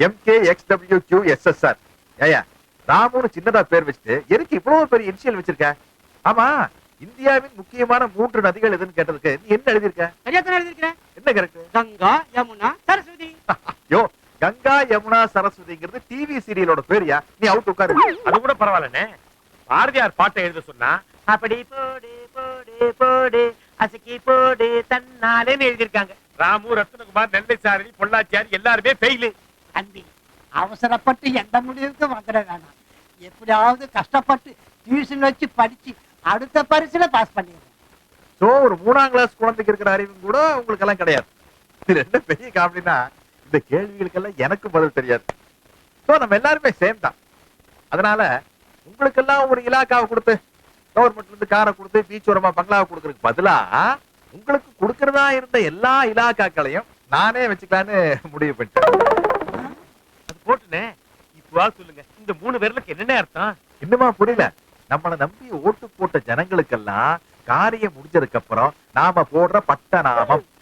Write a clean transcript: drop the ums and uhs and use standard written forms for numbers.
MKXWQSSR. ஏயா ராமுன்னு சின்னதா பேர் வச்சுட்டு எதுக்கு இவ்வளவு பெரிய இனிஷியல் வச்சிருக்க? ஆமா, இந்தியாவின் முக்கியமான 3 நதிகள் எதுன்னு கேட்டதுக்கு நீ என்ன எழுதியிருக்க? சரியா தானே எழுதிருக்கிறேன். என்ன கரெக்ட்? கங்கா, யமுனா, சரஸ்வதி. யோ, கங்கா யமுனா சரஸ்வதிங்கிறது டிவி சீரியலோட பேரியா? நீ அவுட் உட்காரு. அது கூட பரவாயில்லண்ணே. பாரதியார் பாட்டை எழுத சொன்னா அப்படி போடு போடு போடு அசக்கி போடு தன்னாலேன்னு எழுதியிருக்காங்க. ராமு, ரத்னகுமார், நெல்லை சாரணி, பொள்ளாச்சியார் எல்லாருமே ஃபெயிலு. தம்பி, அவசரப்பட்டு எந்த முடிவுக்கு வந்துட வேணாம். எப்படியாவது கஷ்டப்பட்டு டியூஷன் வச்சு படிச்சு அடுத்த பரிசுல பாஸ் பண்ணிடுறேன். சோ ஒரு 3ஆம் கிளாஸ் குழந்தைக்கு இருக்கிற அறிவும் கூட உங்களுக்கு எல்லாம் கிடையாது. இது என்ன பெரிய காமெடினா, இந்த கேள்விகளுக்கெல்லாம் எனக்கு பதில் தெரியாது. சோ நம்ம எல்லாருமே சேம் தான். அதனால உங்களுக்கெல்லாம் ஒரு இலாக்காவை கொடுத்து, கவர்மெண்ட்ல இருந்து காரை கொடுத்து பீச் ஓரமா பங்களாவை கொடுக்கறதுக்கு பதிலா உங்களுக்கு கொடுக்கறதா இருந்த எல்லா இலாக்காக்களையும் நானே வச்சுக்கலான்னு முடிவு பண்ணிட்டேன். அது போட்டுனே. இப்போ சொல்லுங்க, இந்த 3 பேருக்கு என்னென்ன அர்த்தம்? இன்னுமா புரியல? நம்மளை நம்பி ஓட்டு போட்ட ஜனங்களுக்கெல்லாம் காரியம் முடிஞ்சதுக்கு அப்புறம் நாம போடுற பட்ட நாமம்